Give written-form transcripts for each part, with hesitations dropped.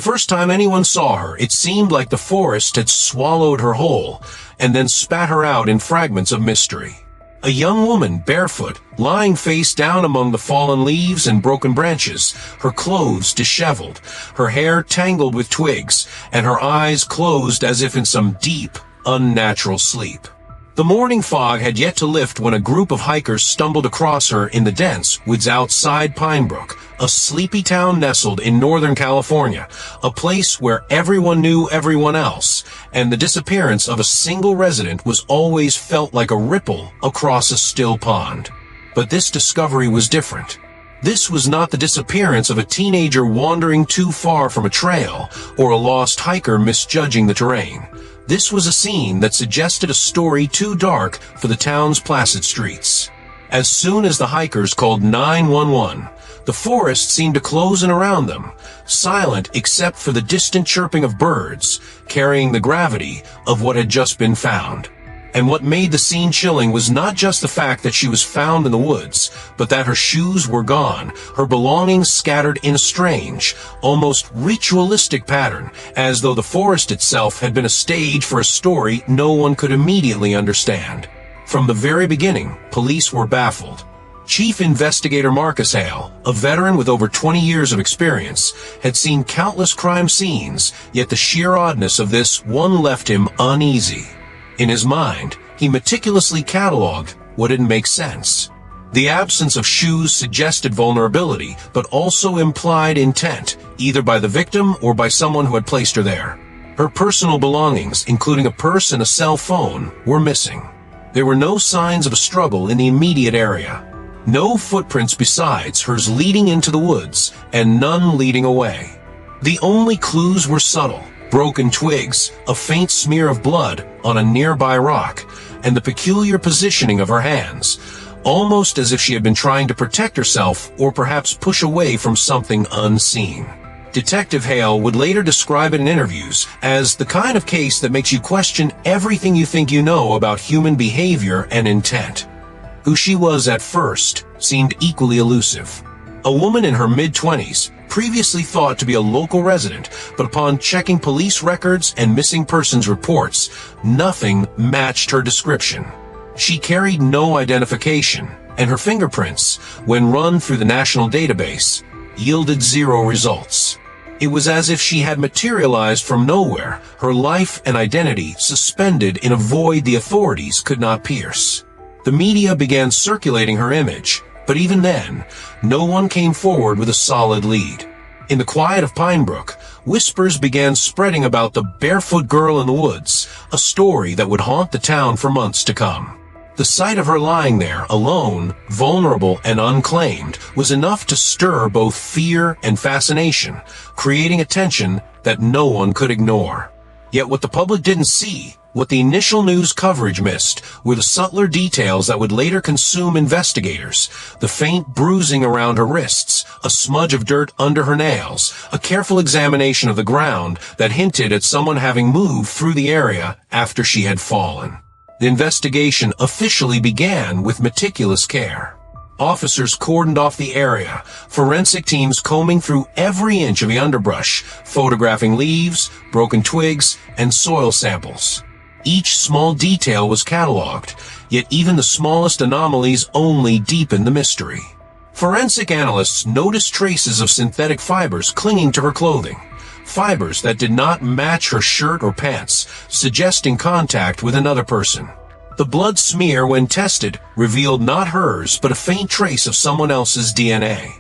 first time anyone saw her, it seemed like the forest had swallowed her whole, and then spat her out in fragments of mystery. A young woman, barefoot, lying face down among the fallen leaves and broken branches, her clothes disheveled, her hair tangled with twigs, and her eyes closed as if in some deep, unnatural sleep. The morning fog had yet to lift when a group of hikers stumbled across her in the dense woods outside Pinebrook, a sleepy town nestled in Northern California, a place where everyone knew everyone else, and the disappearance of a single resident was always felt like a ripple across a still pond. But this discovery was different. This was not the disappearance of a teenager wandering too far from a trail, or a lost hiker misjudging the terrain. This was a scene that suggested a story too dark for the town's placid streets. As soon as the hikers called 911, the forest seemed to close in around them, silent except for the distant chirping of birds, carrying the gravity of what had just been found. And what made the scene chilling was not just the fact that she was found in the woods, but that her shoes were gone, her belongings scattered in a strange, almost ritualistic pattern, as though the forest itself had been a stage for a story no one could immediately understand. From the very beginning, police were baffled. Chief Investigator Marcus Hale, a veteran with over 20 years of experience, had seen countless crime scenes, yet the sheer oddness of this one left him uneasy. In his mind, he meticulously cataloged what didn't make sense. The absence of shoes suggested vulnerability, but also implied intent, either by the victim or by someone who had placed her there. Her personal belongings, including a purse and a cell phone, were missing. There were no signs of a struggle in the immediate area. No footprints besides hers leading into the woods, and none leading away. The only clues were subtle. Broken twigs, a faint smear of blood on a nearby rock, and the peculiar positioning of her hands, almost as if she had been trying to protect herself or perhaps push away from something unseen. Detective Hale would later describe it in interviews as the kind of case that makes you question everything you think you know about human behavior and intent. Who she was at first seemed equally elusive. A woman in her mid-20s, previously thought to be a local resident, but upon checking police records and missing persons reports, nothing matched her description. She carried no identification, and her fingerprints, when run through the national database, yielded 0 results. It was as if she had materialized from nowhere, her life and identity suspended in a void the authorities could not pierce. The media began circulating her image, but even then, no one came forward with a solid lead. In the quiet of Pinebrook, whispers began spreading about the barefoot girl in the woods, a story that would haunt the town for months to come. The sight of her lying there, alone, vulnerable and unclaimed, was enough to stir both fear and fascination, creating a tension that no one could ignore. Yet what the public didn't see, what the initial news coverage missed, were the subtler details that would later consume investigators. The faint bruising around her wrists, a smudge of dirt under her nails, a careful examination of the ground that hinted at someone having moved through the area after she had fallen. The investigation officially began with meticulous care. Officers cordoned off the area, forensic teams combing through every inch of the underbrush, photographing leaves, broken twigs, and soil samples. Each small detail was cataloged, yet even the smallest anomalies only deepened the mystery. Forensic analysts noticed traces of synthetic fibers clinging to her clothing, fibers that did not match her shirt or pants, suggesting contact with another person. The blood smear, when tested, revealed not hers, but a faint trace of someone else's DNA.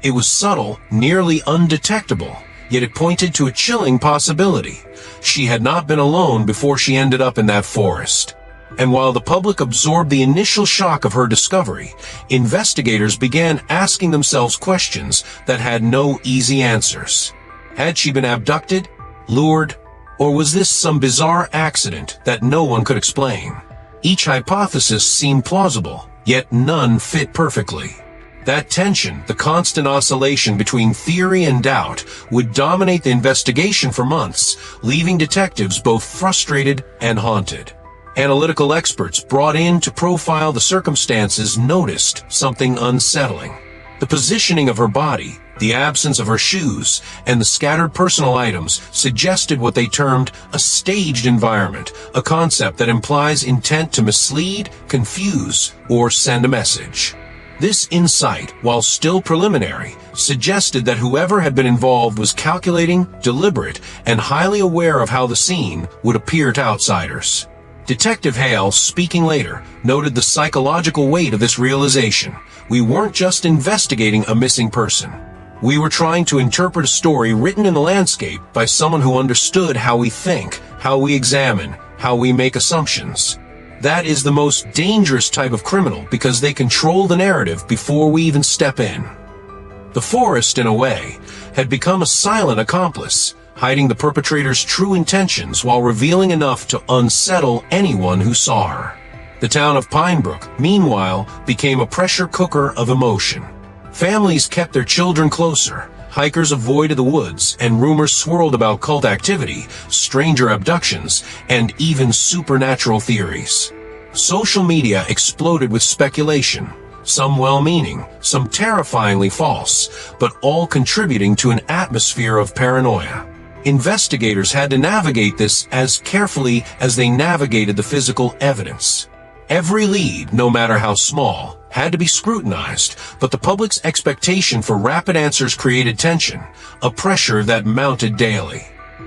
It was subtle, nearly undetectable, yet it pointed to a chilling possibility. She had not been alone before she ended up in that forest. And while the public absorbed the initial shock of her discovery, investigators began asking themselves questions that had no easy answers. Had she been abducted, lured, or was this some bizarre accident that no one could explain? Each hypothesis seemed plausible, yet none fit perfectly. That tension, the constant oscillation between theory and doubt, would dominate the investigation for months, leaving detectives both frustrated and haunted. Analytical experts brought in to profile the circumstances noticed something unsettling. The positioning of her body, The absence of her shoes and the scattered personal items suggested what they termed a staged environment, a concept that implies intent to mislead, confuse, or send a message. This insight, while still preliminary, suggested that whoever had been involved was calculating, deliberate, and highly aware of how the scene would appear to outsiders. Detective Hale, speaking later, noted the psychological weight of this realization. We weren't just investigating a missing person. We were trying to interpret a story written in the landscape by someone who understood how we think, how we examine, how we make assumptions. That is the most dangerous type of criminal because they control the narrative before we even step in. The forest, in a way, had become a silent accomplice, hiding the perpetrator's true intentions while revealing enough to unsettle anyone who saw her. The town of Pinebrook, meanwhile, became a pressure cooker of emotion. Families kept their children closer, hikers avoided the woods, and rumors swirled about cult activity, stranger abductions, and even supernatural theories. Social media exploded with speculation, some well-meaning, some terrifyingly false, but all contributing to an atmosphere of paranoia. Investigators had to navigate this as carefully as they navigated the physical evidence. Every lead, no matter how small, had to be scrutinized, but the public's expectation for rapid answers created tension, a pressure that mounted daily.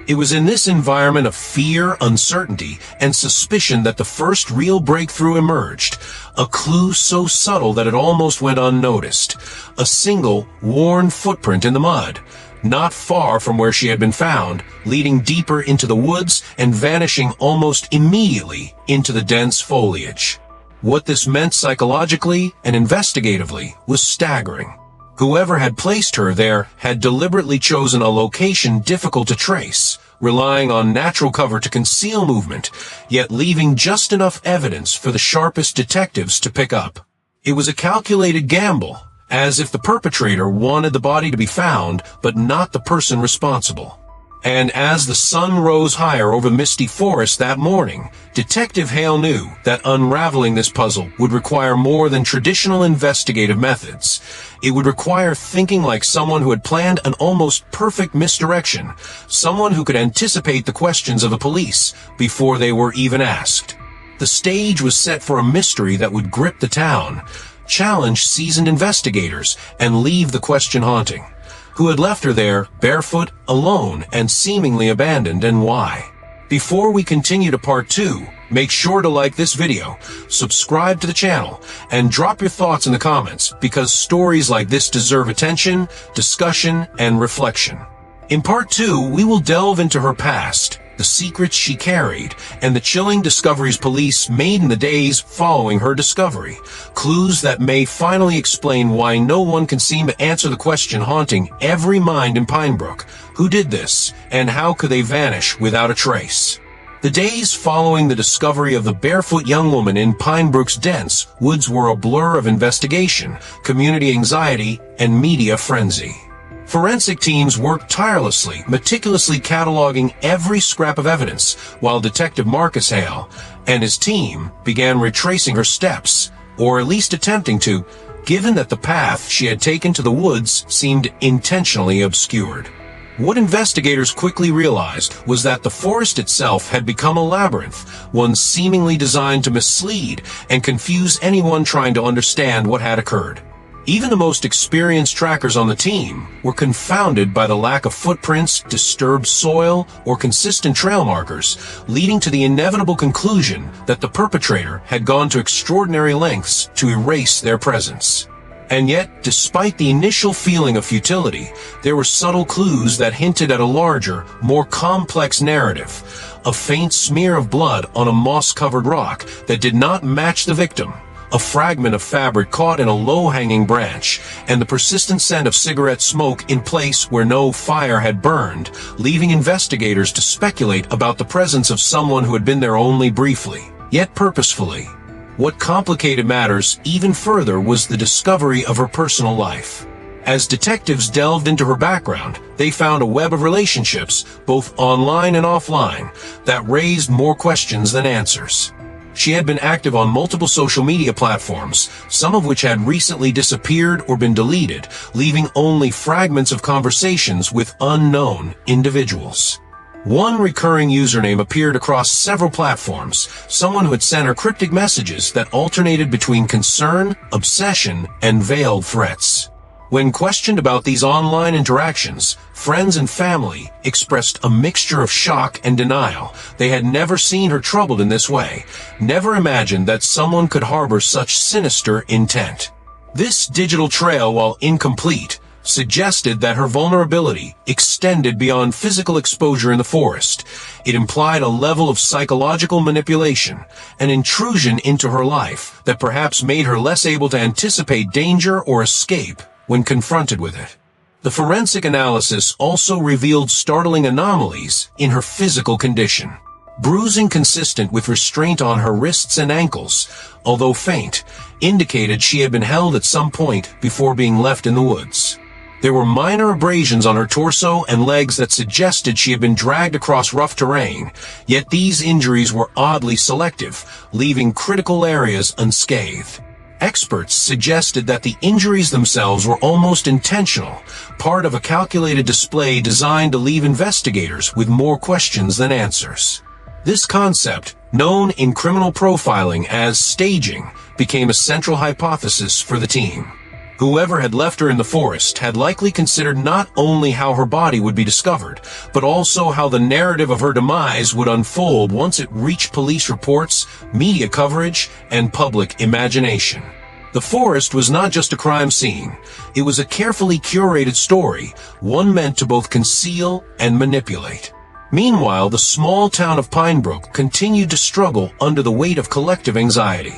It was in this environment of fear, uncertainty, and suspicion that the first real breakthrough emerged, a clue so subtle that it almost went unnoticed, a single, worn footprint in the mud, not far from where she had been found, leading deeper into the woods and vanishing almost immediately into the dense foliage. What this meant psychologically and investigatively was staggering. Whoever had placed her there had deliberately chosen a location difficult to trace, relying on natural cover to conceal movement, yet leaving just enough evidence for the sharpest detectives to pick up. It was a calculated gamble, as if the perpetrator wanted the body to be found, but not the person responsible. And as the sun rose higher over the misty forest that morning, Detective Hale knew that unraveling this puzzle would require more than traditional investigative methods. It would require thinking like someone who had planned an almost perfect misdirection, someone who could anticipate the questions of the police before they were even asked. The stage was set for a mystery that would grip the town, challenge seasoned investigators, and leave the question haunting. Who had left her there, barefoot, alone, and seemingly abandoned, and why? Before we continue to part 2, make sure to like this video, subscribe to the channel, and drop your thoughts in the comments, because stories like this deserve attention, discussion, and reflection. In part 2, we will delve into her past, the secrets she carried, and the chilling discoveries police made in the days following her discovery. Clues that may finally explain why no one can seem to answer the question haunting every mind in Pinebrook. Who did this, and how could they vanish without a trace? The days following the discovery of the barefoot young woman in Pinebrook's dense woods were a blur of investigation, community anxiety, and media frenzy. Forensic teams worked tirelessly, meticulously cataloging every scrap of evidence, while Detective Marcus Hale and his team began retracing her steps, or at least attempting to, given that the path she had taken to the woods seemed intentionally obscured. What investigators quickly realized was that the forest itself had become a labyrinth, one seemingly designed to mislead and confuse anyone trying to understand what had occurred. Even the most experienced trackers on the team were confounded by the lack of footprints, disturbed soil, or consistent trail markers, leading to the inevitable conclusion that the perpetrator had gone to extraordinary lengths to erase their presence. And yet, despite the initial feeling of futility, there were subtle clues that hinted at a larger, more complex narrative. A faint smear of blood on a moss-covered rock that did not match the victim, a fragment of fabric caught in a low-hanging branch, and the persistent scent of cigarette smoke in place where no fire had burned, leaving investigators to speculate about the presence of someone who had been there only briefly, yet purposefully. What complicated matters even further was the discovery of her personal life. As detectives delved into her background, they found a web of relationships, both online and offline, that raised more questions than answers. She had been active on multiple social media platforms, some of which had recently disappeared or been deleted, leaving only fragments of conversations with unknown individuals. One recurring username appeared across several platforms, someone who had sent her cryptic messages that alternated between concern, obsession, and veiled threats. When questioned about these online interactions, friends and family expressed a mixture of shock and denial. They had never seen her troubled in this way, never imagined that someone could harbor such sinister intent. This digital trail, while incomplete, suggested that her vulnerability extended beyond physical exposure in the forest. It implied a level of psychological manipulation, an intrusion into her life that perhaps made her less able to anticipate danger or escape when confronted with it. The forensic analysis also revealed startling anomalies in her physical condition. Bruising consistent with restraint on her wrists and ankles, although faint, indicated she had been held at some point before being left in the woods. There were minor abrasions on her torso and legs that suggested she had been dragged across rough terrain, yet these injuries were oddly selective, leaving critical areas unscathed. Experts suggested that the injuries themselves were almost intentional, part of a calculated display designed to leave investigators with more questions than answers. This concept, known in criminal profiling as staging, became a central hypothesis for the team. Whoever had left her in the forest had likely considered not only how her body would be discovered, but also how the narrative of her demise would unfold once it reached police reports, media coverage, and public imagination. The forest was not just a crime scene. It was a carefully curated story, one meant to both conceal and manipulate. Meanwhile, the small town of Pinebrook continued to struggle under the weight of collective anxiety.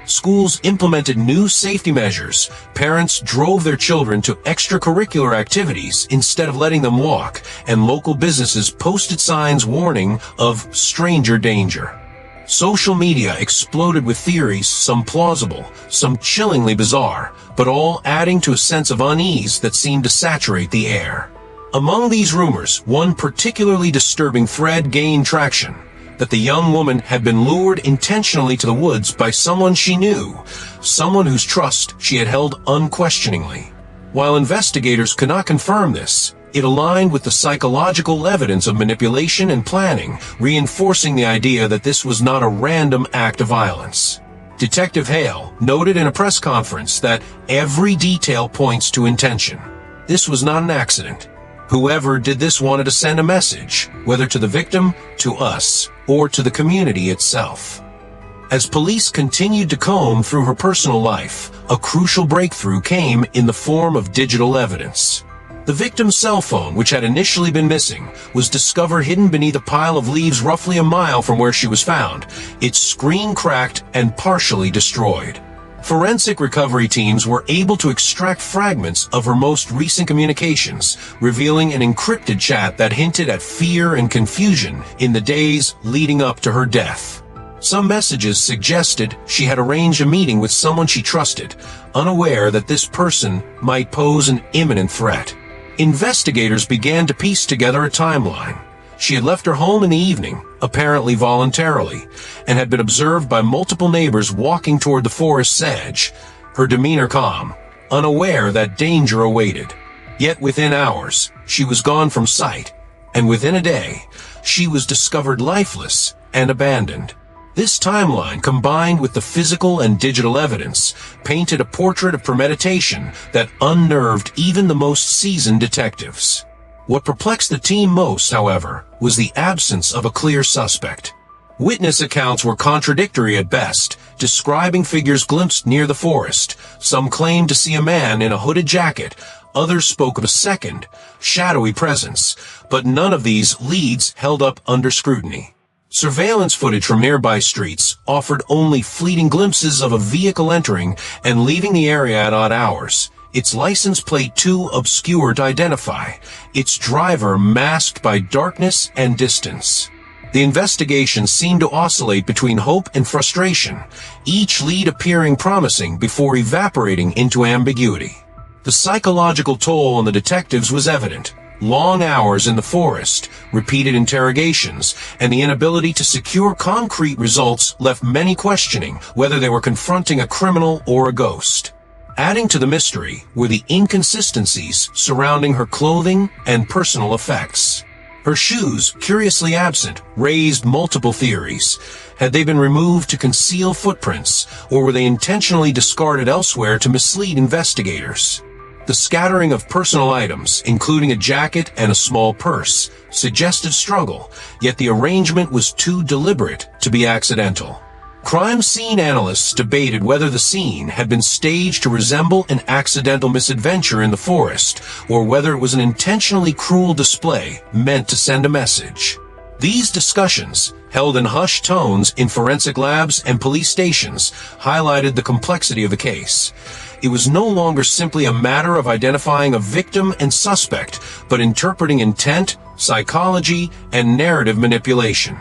Schools implemented new safety measures, parents drove their children to extracurricular activities instead of letting them walk, and local businesses posted signs warning of stranger danger. Social media exploded with theories, some plausible, some chillingly bizarre, but all adding to a sense of unease that seemed to saturate the air. Among these rumors, one particularly disturbing thread gained traction: that the young woman had been lured intentionally to the woods by someone she knew, someone whose trust she had held unquestioningly. While investigators could not confirm this, it aligned with the psychological evidence of manipulation and planning, reinforcing the idea that this was not a random act of violence. Detective Hale noted in a press conference that every detail points to intention. This was not an accident. Whoever did this wanted to send a message, whether to the victim, to us, or to the community itself. As police continued to comb through her personal life, a crucial breakthrough came in the form of digital evidence. The victim's cell phone, which had initially been missing, was discovered hidden beneath a pile of leaves roughly a mile from where she was found, its screen cracked and partially destroyed. Forensic recovery teams were able to extract fragments of her most recent communications, revealing an encrypted chat that hinted at fear and confusion in the days leading up to her death. Some messages suggested she had arranged a meeting with someone she trusted, unaware that this person might pose an imminent threat. Investigators began to piece together a timeline. She had left her home in the evening, apparently voluntarily, and had been observed by multiple neighbors walking toward the forest's edge, her demeanor calm, unaware that danger awaited. Yet within hours, she was gone from sight, and within a day, she was discovered lifeless and abandoned. This timeline, combined with the physical and digital evidence, painted a portrait of premeditation that unnerved even the most seasoned detectives. What perplexed the team most, however, was the absence of a clear suspect. Witness accounts were contradictory at best, describing figures glimpsed near the forest. Some claimed to see a man in a hooded jacket, others spoke of a second, shadowy presence, but none of these leads held up under scrutiny. Surveillance footage from nearby streets offered only fleeting glimpses of a vehicle entering and leaving the area at odd hours, its license plate too obscure to identify, its driver masked by darkness and distance. The investigation seemed to oscillate between hope and frustration, each lead appearing promising before evaporating into ambiguity. The psychological toll on the detectives was evident. Long hours in the forest, repeated interrogations, and the inability to secure concrete results left many questioning whether they were confronting a criminal or a ghost. Adding to the mystery were the inconsistencies surrounding her clothing and personal effects. Her shoes, curiously absent, raised multiple theories. Had they been removed to conceal footprints, or were they intentionally discarded elsewhere to mislead investigators? The scattering of personal items, including a jacket and a small purse, suggested struggle, yet the arrangement was too deliberate to be accidental. Crime scene analysts debated whether the scene had been staged to resemble an accidental misadventure in the forest, or whether it was an intentionally cruel display meant to send a message. These discussions, held in hushed tones in forensic labs and police stations, highlighted the complexity of the case. It was no longer simply a matter of identifying a victim and suspect, but interpreting intent, psychology, and narrative manipulation.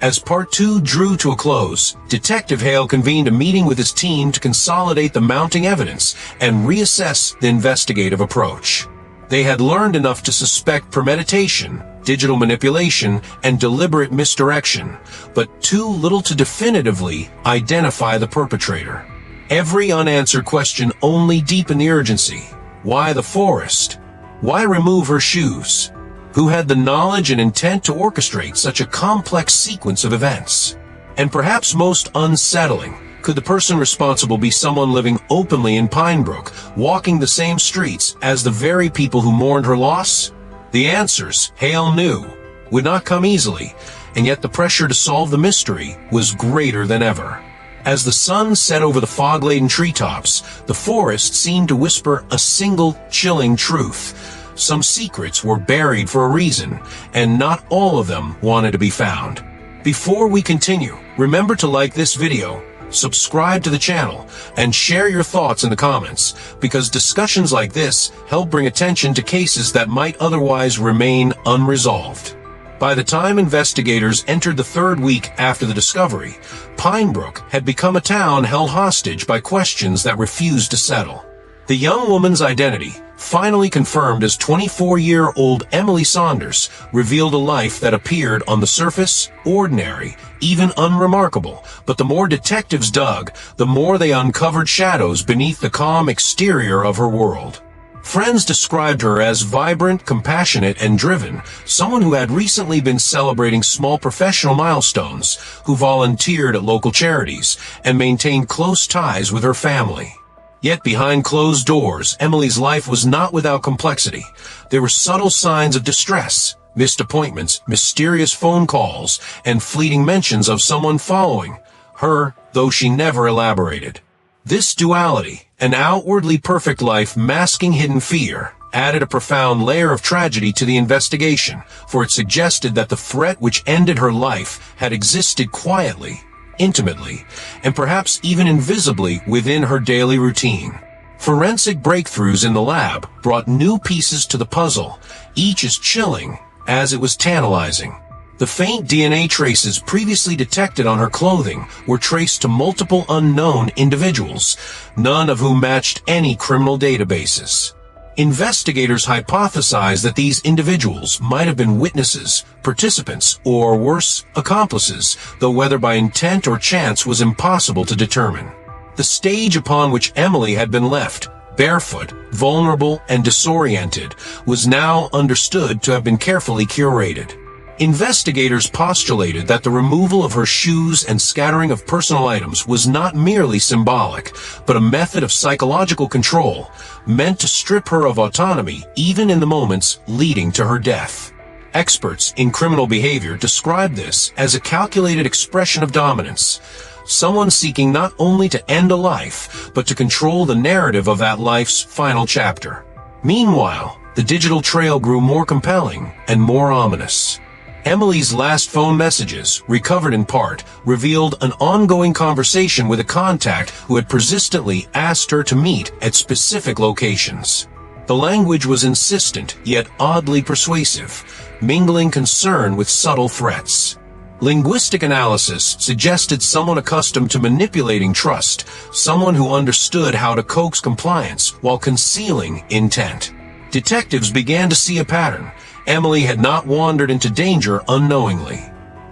As Part 2 drew to a close, Detective Hale convened a meeting with his team to consolidate the mounting evidence and reassess the investigative approach. They had learned enough to suspect premeditation, digital manipulation, and deliberate misdirection, but too little to definitively identify the perpetrator. Every unanswered question only deepened the urgency. Why the forest? Why remove her shoes? Who had the knowledge and intent to orchestrate such a complex sequence of events? And perhaps most unsettling, could the person responsible be someone living openly in Pinebrook, walking the same streets as the very people who mourned her loss? The answers, Hale knew, would not come easily, and yet the pressure to solve the mystery was greater than ever. As the sun set over the fog-laden treetops, the forest seemed to whisper a single chilling truth. Some secrets were buried for a reason, and not all of them wanted to be found. Before we continue, remember to like this video, subscribe to the channel, and share your thoughts in the comments, because discussions like this help bring attention to cases that might otherwise remain unresolved. By the time investigators entered the third week after the discovery, Pinebrook had become a town held hostage by questions that refused to settle. The young woman's identity, finally confirmed as 24-year-old Emily Saunders, revealed a life that appeared on the surface ordinary, even unremarkable, but the more detectives dug, the more they uncovered shadows beneath the calm exterior of her world. Friends described her as vibrant, compassionate, and driven, someone who had recently been celebrating small professional milestones, who volunteered at local charities, and maintained close ties with her family. Yet behind closed doors, Emily's life was not without complexity. There were subtle signs of distress, missed appointments, mysterious phone calls, and fleeting mentions of someone following her, though she never elaborated. This duality, an outwardly perfect life masking hidden fear, added a profound layer of tragedy to the investigation, for it suggested that the threat which ended her life had existed quietly, intimately, and perhaps even invisibly within her daily routine. Forensic breakthroughs in the lab brought new pieces to the puzzle, each as chilling as it was tantalizing. The faint DNA traces previously detected on her clothing were traced to multiple unknown individuals, none of whom matched any criminal databases. Investigators hypothesized that these individuals might have been witnesses, participants, or worse, accomplices, though whether by intent or chance was impossible to determine. The stage upon which Emily had been left, barefoot, vulnerable, and disoriented, was now understood to have been carefully curated. Investigators postulated that the removal of her shoes and scattering of personal items was not merely symbolic, but a method of psychological control, meant to strip her of autonomy even in the moments leading to her death. Experts in criminal behavior describe this as a calculated expression of dominance, someone seeking not only to end a life, but to control the narrative of that life's final chapter. Meanwhile, the digital trail grew more compelling and more ominous. Emily's last phone messages, recovered in part, revealed an ongoing conversation with a contact who had persistently asked her to meet at specific locations. The language was insistent, yet oddly persuasive, mingling concern with subtle threats. Linguistic analysis suggested someone accustomed to manipulating trust, someone who understood how to coax compliance while concealing intent. Detectives began to see a pattern. Emily had not wandered into danger unknowingly.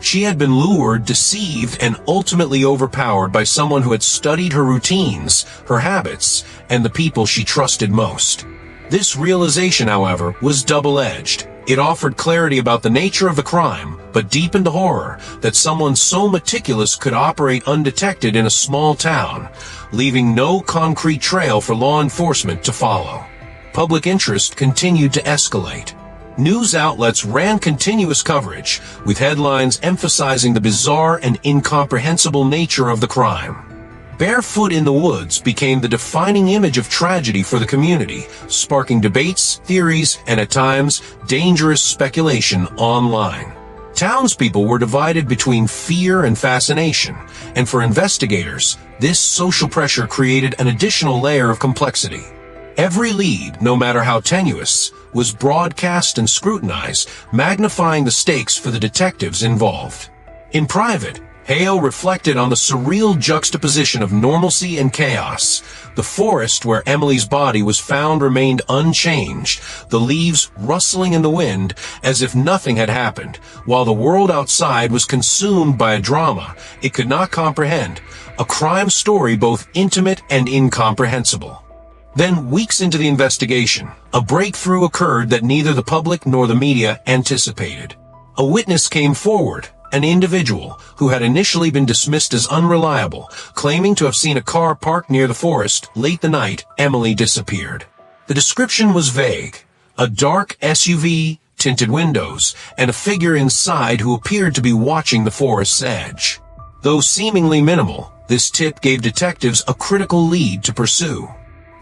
She had been lured, deceived, and ultimately overpowered by someone who had studied her routines, her habits, and the people she trusted most. This realization, however, was double-edged. It offered clarity about the nature of the crime, but deepened the horror that someone so meticulous could operate undetected in a small town, leaving no concrete trail for law enforcement to follow. Public interest continued to escalate. News outlets ran continuous coverage, with headlines emphasizing the bizarre and incomprehensible nature of the crime. Barefoot in the woods became the defining image of tragedy for the community, sparking debates, theories, and at times, dangerous speculation online. Townspeople were divided between fear and fascination, and for investigators, this social pressure created an additional layer of complexity. Every lead, no matter how tenuous, was broadcast and scrutinized, magnifying the stakes for the detectives involved. In private, Hale reflected on the surreal juxtaposition of normalcy and chaos. The forest where Emily's body was found remained unchanged, the leaves rustling in the wind as if nothing had happened, while the world outside was consumed by a drama it could not comprehend, a crime story both intimate and incomprehensible. Then, weeks into the investigation, a breakthrough occurred that neither the public nor the media anticipated. A witness came forward, an individual who had initially been dismissed as unreliable, claiming to have seen a car parked near the forest late the night Emily disappeared. The description was vague: a dark SUV, tinted windows, and a figure inside who appeared to be watching the forest's edge. Though seemingly minimal, this tip gave detectives a critical lead to pursue.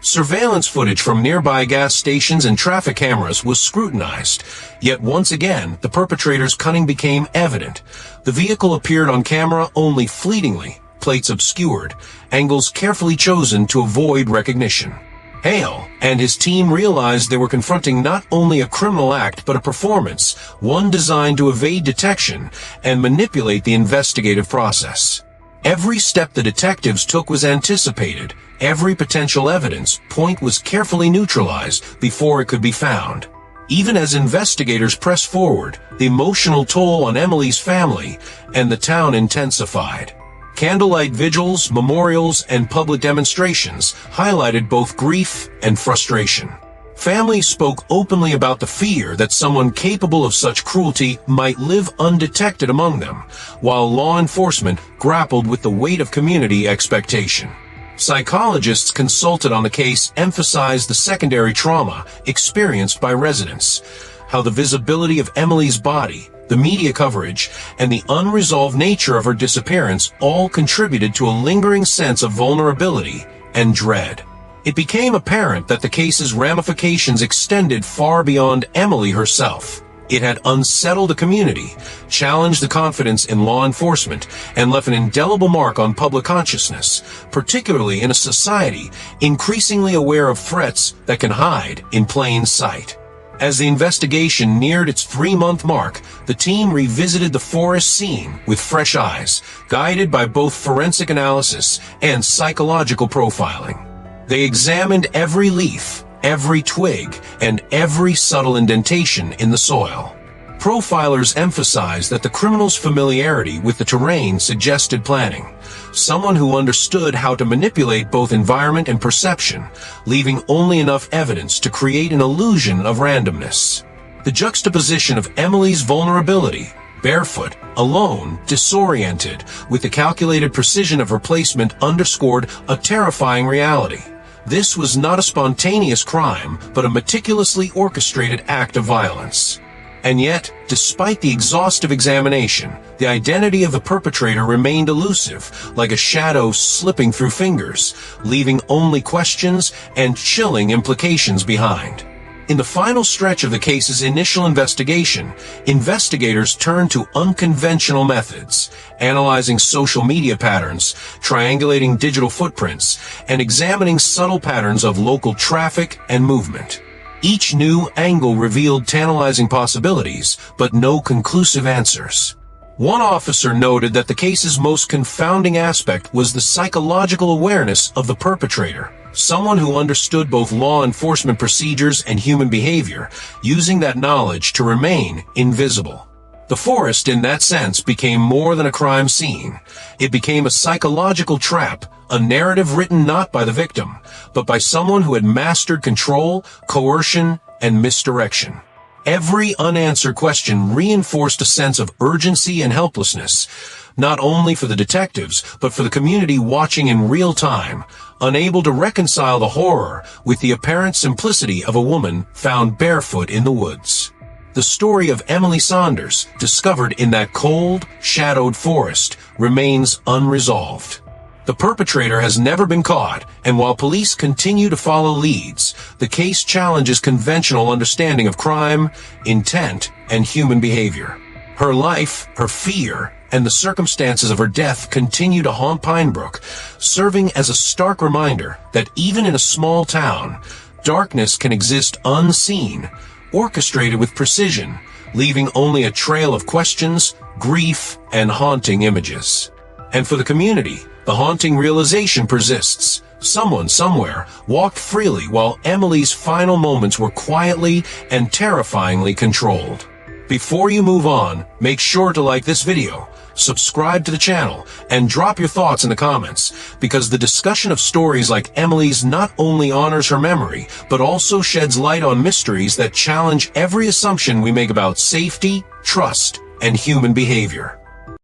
Surveillance footage from nearby gas stations and traffic cameras was scrutinized, yet once again, the perpetrator's cunning became evident. The vehicle appeared on camera only fleetingly, plates obscured, angles carefully chosen to avoid recognition. Hale and his team realized they were confronting not only a criminal act but a performance, one designed to evade detection and manipulate the investigative process. Every step the detectives took was anticipated. Every potential evidence point was carefully neutralized before it could be found. Even as investigators pressed forward, the emotional toll on Emily's family and the town intensified. Candlelight vigils, memorials, and public demonstrations highlighted both grief and frustration. Families spoke openly about the fear that someone capable of such cruelty might live undetected among them, while law enforcement grappled with the weight of community expectation. Psychologists consulted on the case emphasized the secondary trauma experienced by residents, how the visibility of Emily's body, the media coverage, and the unresolved nature of her disappearance all contributed to a lingering sense of vulnerability and dread. It became apparent that the case's ramifications extended far beyond Emily herself. It had unsettled the community, challenged the confidence in law enforcement, and left an indelible mark on public consciousness, particularly in a society increasingly aware of threats that can hide in plain sight. As the investigation neared its 3-month mark, the team revisited the forest scene with fresh eyes, guided by both forensic analysis and psychological profiling. They examined every leaf, every twig, and every subtle indentation in the soil. Profilers emphasized that the criminal's familiarity with the terrain suggested planning, someone who understood how to manipulate both environment and perception, leaving only enough evidence to create an illusion of randomness. The juxtaposition of Emily's vulnerability, barefoot, alone, disoriented, with the calculated precision of her placement underscored a terrifying reality. This was not a spontaneous crime, but a meticulously orchestrated act of violence. And yet, despite the exhaustive examination, the identity of the perpetrator remained elusive, like a shadow slipping through fingers, leaving only questions and chilling implications behind. In the final stretch of the case's initial investigation, investigators turned to unconventional methods, analyzing social media patterns, triangulating digital footprints, and examining subtle patterns of local traffic and movement. Each new angle revealed tantalizing possibilities, but no conclusive answers. One officer noted that the case's most confounding aspect was the psychological awareness of the perpetrator, someone who understood both law enforcement procedures and human behavior, using that knowledge to remain invisible. The forest, in that sense, became more than a crime scene. It became a psychological trap, a narrative written not by the victim, but by someone who had mastered control, coercion, and misdirection. Every unanswered question reinforced a sense of urgency and helplessness, not only for the detectives, but for the community watching in real time, unable to reconcile the horror with the apparent simplicity of a woman found barefoot in the woods. The story of Emily Saunders, discovered in that cold, shadowed forest, remains unresolved. The perpetrator has never been caught, and while police continue to follow leads, the case challenges conventional understanding of crime, intent, and human behavior. Her life, her fear, and the circumstances of her death continue to haunt Pinebrook, serving as a stark reminder that even in a small town, darkness can exist unseen, orchestrated with precision, leaving only a trail of questions, grief, and haunting images. And for the community, the haunting realization persists. Someone somewhere walked freely while Emily's final moments were quietly and terrifyingly controlled. Before you move on, make sure to like this video, subscribe to the channel, and drop your thoughts in the comments, because the discussion of stories like Emily's not only honors her memory, but also sheds light on mysteries that challenge every assumption we make about safety, trust, and human behavior.